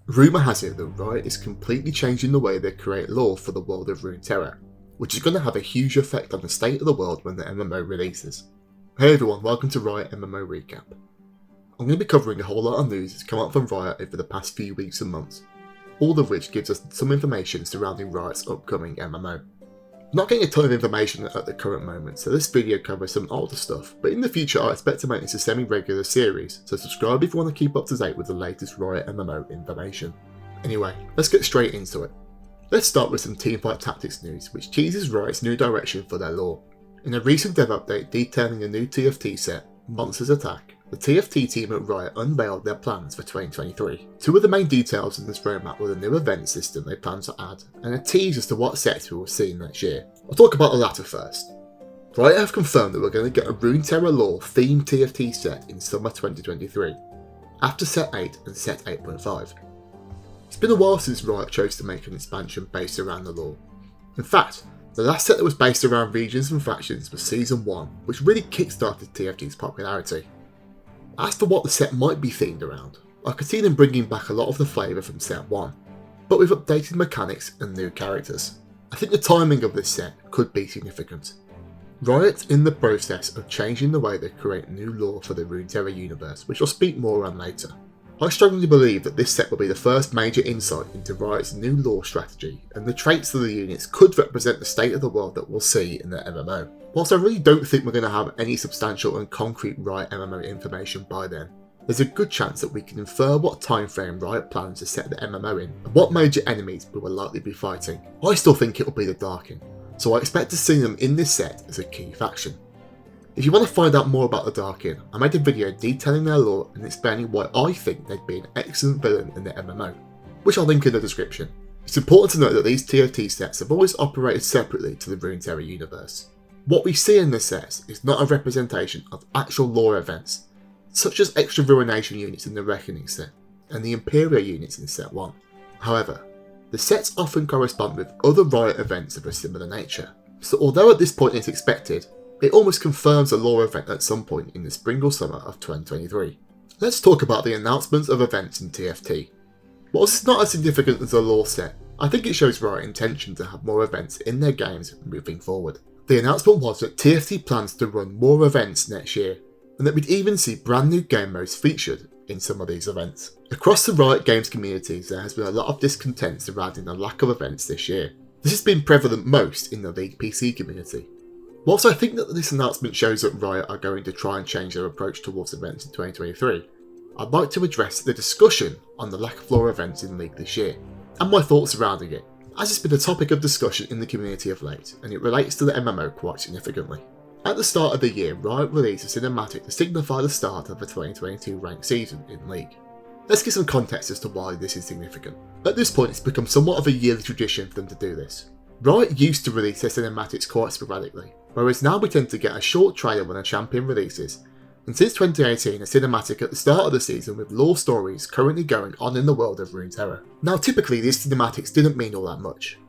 Rumour has it that Riot is completely changing the way they create lore for the world of Runeterra, which is going to have a huge effect on the state of the world when the MMO releases. Hey everyone, welcome to Riot MMO Recap. I'm going to be covering a whole lot of news that's come out from Riot over the past few weeks and months, all of which gives us some information surrounding Riot's upcoming MMO. I'm not getting a ton of information at the current moment, so this video covers some older stuff, but in the future I expect to make this a semi-regular series, so subscribe if you want to keep up to date with the latest Riot MMO information. Anyway, let's get straight into it. Let's start with some Teamfight Tactics news, which teases Riot's new direction for their lore. In a recent dev update detailing a new TFT set, Monsters Attack, the TFT team at Riot unveiled their plans for 2023. Two of the main details in this roadmap were the new event system they plan to add, and a tease as to what sets we will see next year. I'll talk about the latter first. Riot have confirmed that we're going to get a Runeterra lore themed TFT set in summer 2023, after set 8 and set 8.5. It's been a while since Riot chose to make an expansion based around the lore. In fact, the last set that was based around regions and factions was Season 1, which really kickstarted TFT's popularity. As for what the set might be themed around, I could see them bringing back a lot of the flavour from set 1, but with updated mechanics and new characters. I think the timing of this set could be significant. Riot's in the process of changing the way they create new lore for the Runeterra universe, which I'll speak more on later. I strongly believe that this set will be the first major insight into Riot's new lore strategy, and the traits of the units could represent the state of the world that we'll see in the MMO. Whilst I really don't think we're going to have any substantial and concrete Riot MMO information by then, there's a good chance that we can infer what timeframe Riot plans to set the MMO in, and what major enemies we will likely be fighting. I still think it will be the Darkin, so I expect to see them in this set as a key faction. If you want to find out more about the Darkin, I made a video detailing their lore and explaining why I think they'd be an excellent villain in the MMO, which I'll link in the description. It's important to note that these TFT sets have always operated separately to the Runeterra universe. What we see in the sets is not a representation of actual lore events, such as extra Ruination units in the Reckoning set, and the Imperial units in set 1. However, the sets often correspond with other Riot events of a similar nature, so although at this point it's expected, it almost confirms a lore event at some point in the spring or summer of 2023. Let's talk about the announcements of events in TFT. Whilst it's not as significant as a lore set, I think it shows Riot's intention to have more events in their games moving forward. The announcement was that TFT plans to run more events next year, and that we'd even see brand new game modes featured in some of these events. Across the Riot Games communities, there has been a lot of discontent surrounding the lack of events this year. This has been prevalent most in the League PC community. Whilst I think that this announcement shows that Riot are going to try and change their approach towards events in 2023, I'd like to address the discussion on the lack of lore events in League this year, and my thoughts surrounding it, as it's been a topic of discussion in the community of late, and it relates to the MMO quite significantly. At the start of the year, Riot released a cinematic to signify the start of the 2022 ranked season in League. Let's give some context as to why this is significant. At this point, it's become somewhat of a yearly tradition for them to do this. Riot used to release their cinematics quite sporadically, whereas now we tend to get a short trailer when a champion releases, and since 2018 a cinematic at the start of the season with lore stories currently going on in the world of Runeterra. Now typically these cinematics didn't mean all that much.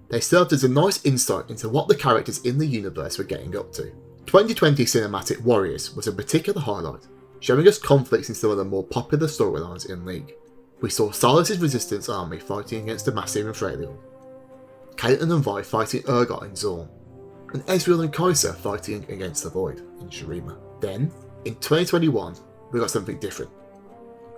They served as a nice insight into what the characters in the universe were getting up to. 2020 cinematic Warriors was a particular highlight, showing us conflicts in some of the more popular storylines in League. We saw Silas's resistance army fighting against the Massive in Freljord, Caitlyn and Vi fighting Urgot in Zorn, and Ezreal and Kai'Sa fighting against the Void in Shurima. Then, in 2021, we got something different.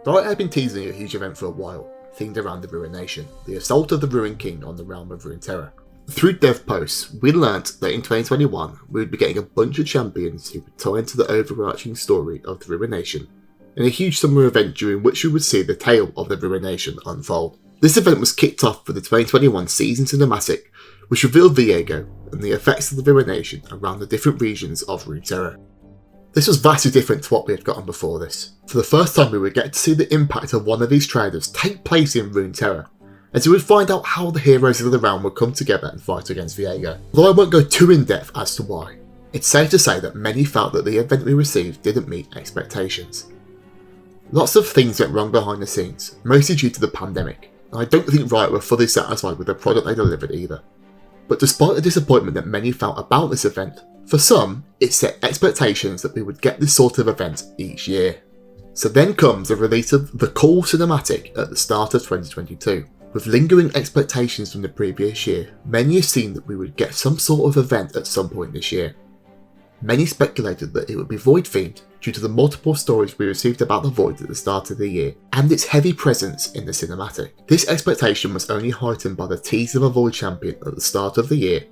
Riot had been teasing a huge event for a while, themed around the Ruination, the assault of the Ruined King on the realm of Runeterra. Through dev posts, we learnt that in 2021 we would be getting a bunch of champions who would tie into the overarching story of the Ruination, in a huge summer event during which we would see the tale of the Ruination unfold. This event was kicked off with the 2021 season cinematic, which revealed Viego and the effects of the Ruination around the different regions of Runeterra. This was vastly different to what we had gotten before this. For the first time we would get to see the impact of one of these traders take place in Runeterra, as we would find out how the heroes of the realm would come together and fight against Viego. Although I won't go too in depth as to why, it's safe to say that many felt that the event we received didn't meet expectations. Lots of things went wrong behind the scenes, mostly due to the pandemic, and I don't think Riot were fully satisfied with the product they delivered either. But despite the disappointment that many felt about this event, for some, it set expectations that we would get this sort of event each year. So then comes the release of the Call cinematic at the start of 2022. With lingering expectations from the previous year, many assumed that we would get some sort of event at some point this year. Many speculated that it would be Void themed due to the multiple stories we received about the Void at the start of the year and its heavy presence in the cinematic. This expectation was only heightened by the tease of a Void champion at the start of the year,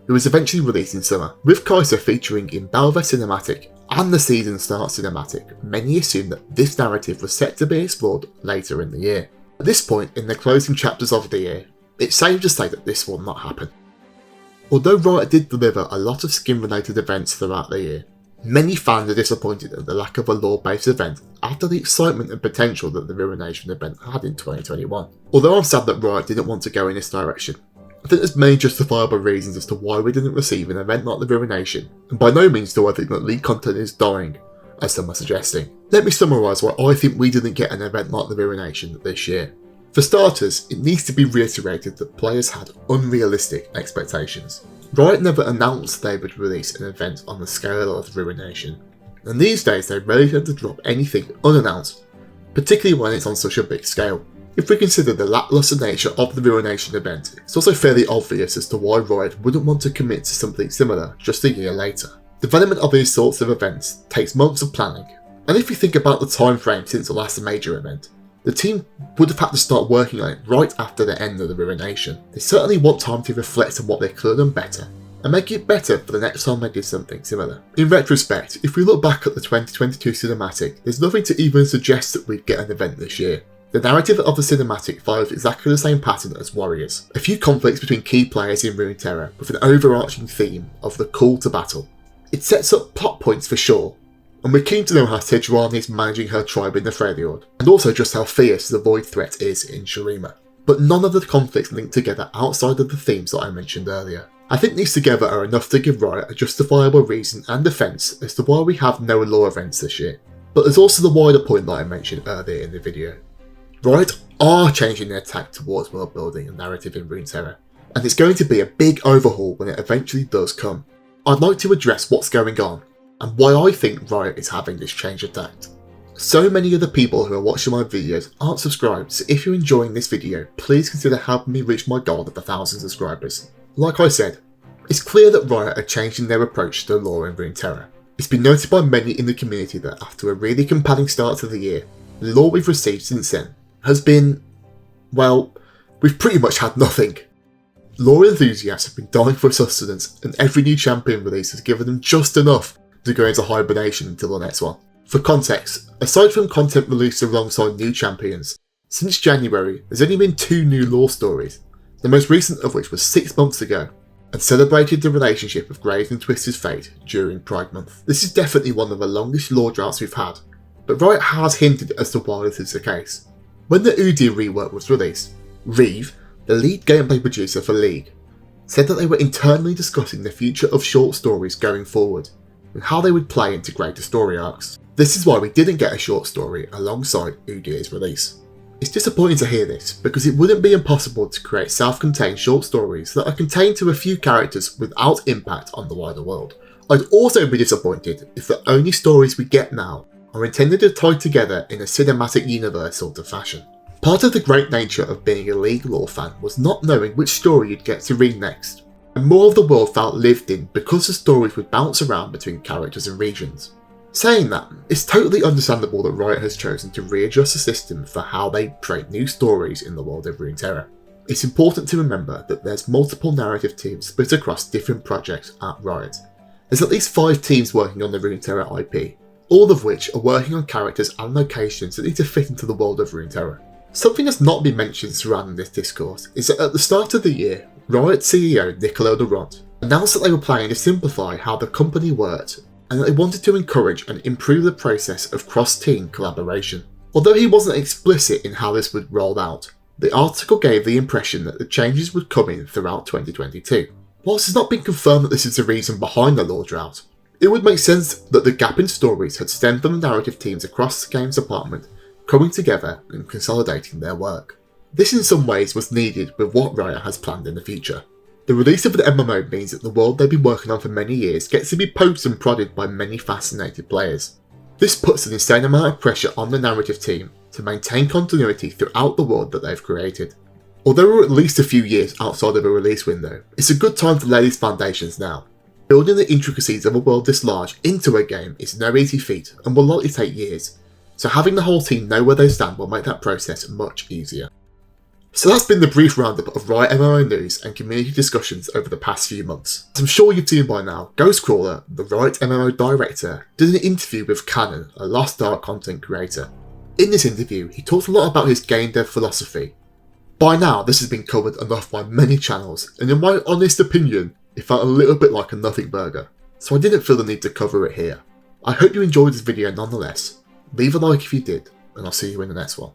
who was eventually released in summer. With Kai'Sa featuring in Bel'Veth cinematic and the season start cinematic, many assumed that this narrative was set to be explored later in the year. At this point in the closing chapters of the year, it's safe to say that this will not happen. Although Riot did deliver a lot of skin related events throughout the year, many fans are disappointed at the lack of a lore based event after the excitement and potential that the Ruination event had in 2021. Although I'm sad that Riot didn't want to go in this direction, I think there's many justifiable reasons as to why we didn't receive an event like the Ruination, and by no means do I think that league content is dying, as some are suggesting. Let me summarise why I think we didn't get an event like the Ruination this year. For starters, it needs to be reiterated that players had unrealistic expectations. Riot never announced they would release an event on the scale of Ruination, and these days they rarely tend to drop anything unannounced, particularly when it's on such a big scale. If we consider the lacklustre nature of the Ruination event, it's also fairly obvious as to why Riot wouldn't want to commit to something similar just a year later. Development of these sorts of events takes months of planning, and if you think about the time frame since the last major event, the team would have had to start working on it right after the end of the Ruination. They certainly want time to reflect on what they could have done better, and make it better for the next time they do something similar. In retrospect, if we look back at the 2022 cinematic, there's nothing to even suggest that we'd get an event this year. The narrative of the cinematic follows exactly the same pattern as Warriors. A few conflicts between key players in Runeterra with an overarching theme of the call to battle. It sets up plot points for sure, and we're keen to know how Sejuani is managing her tribe in the Freljord, and also just how fierce the Void threat is in Shurima. But none of the conflicts link together outside of the themes that I mentioned earlier. I think these together are enough to give Riot a justifiable reason and defence as to why we have no lore events this year. But there's also the wider point that I mentioned earlier in the video. Riot are changing their tack towards world building and narrative in Runeterra, and it's going to be a big overhaul when it eventually does come. I'd like to address what's going on, and why I think Riot is having this change of tack. So many of the people who are watching my videos aren't subscribed, so if you're enjoying this video, please consider helping me reach my goal of 1,000 subscribers. Like I said, it's clear that Riot are changing their approach to the lore in Runeterra. It's been noted by many in the community that after a really compelling start to the year, the lore we've received since then has been, well, we've pretty much had nothing. Lore enthusiasts have been dying for sustenance, and every new champion release has given them just enough to go into hibernation until the next one. For context, aside from content released alongside new champions, since January there's only been 2 new lore stories, the most recent of which was 6 months ago, and celebrated the relationship of Graves and Twisted's fate during Pride Month. This is definitely one of the longest lore droughts we've had, but Riot has hinted as to why this is the case. When the Udyr rework was released, Reeve, the lead gameplay producer for League, said that they were internally discussing the future of short stories going forward, and how they would play into greater story arcs. This is why we didn't get a short story alongside Udyr's release. It's disappointing to hear this, because it wouldn't be impossible to create self-contained short stories that are contained to a few characters without impact on the wider world. I'd also be disappointed if the only stories we get now are intended to tie together in a cinematic universe sort of fashion. Part of the great nature of being a League lore fan was not knowing which story you'd get to read next, and more of the world felt lived in because the stories would bounce around between characters and regions. Saying that, it's totally understandable that Riot has chosen to readjust the system for how they create new stories in the world of Runeterra. It's important to remember that there's multiple narrative teams split across different projects at Riot. There's at least 5 teams working on the Runeterra IP, all of which are working on characters and locations that need to fit into the world of Runeterra. Something that's not been mentioned surrounding this discourse is that at the start of the year, Riot CEO Nicolo Durant announced that they were planning to simplify how the company worked, and that they wanted to encourage and improve the process of cross-team collaboration. Although he wasn't explicit in how this would roll out, the article gave the impression that the changes would come in throughout 2022. Whilst it's not been confirmed that this is the reason behind the lore drought, it would make sense that the gap in stories had stemmed from the narrative teams across the game's department coming together and consolidating their work. This in some ways was needed with what Riot has planned in the future. The release of the MMO means that the world they've been working on for many years gets to be poked and prodded by many fascinated players. This puts an insane amount of pressure on the narrative team to maintain continuity throughout the world that they've created. Although we're at least a few years outside of a release window, it's a good time to lay these foundations now. Building the intricacies of a world this large into a game is no easy feat and will likely take years, so having the whole team know where they stand will make that process much easier. So that's been the brief roundup of Riot MMO news and community discussions over the past few months. As I'm sure you've seen by now, Ghostcrawler, the Riot MMO director, did an interview with Cannon, a Lost Ark content creator. In this interview, he talked a lot about his game dev philosophy. By now, this has been covered enough by many channels, and in my honest opinion, it felt a little bit like a nothing burger, so I didn't feel the need to cover it here. I hope you enjoyed this video nonetheless. Leave a like if you did, and I'll see you in the next one.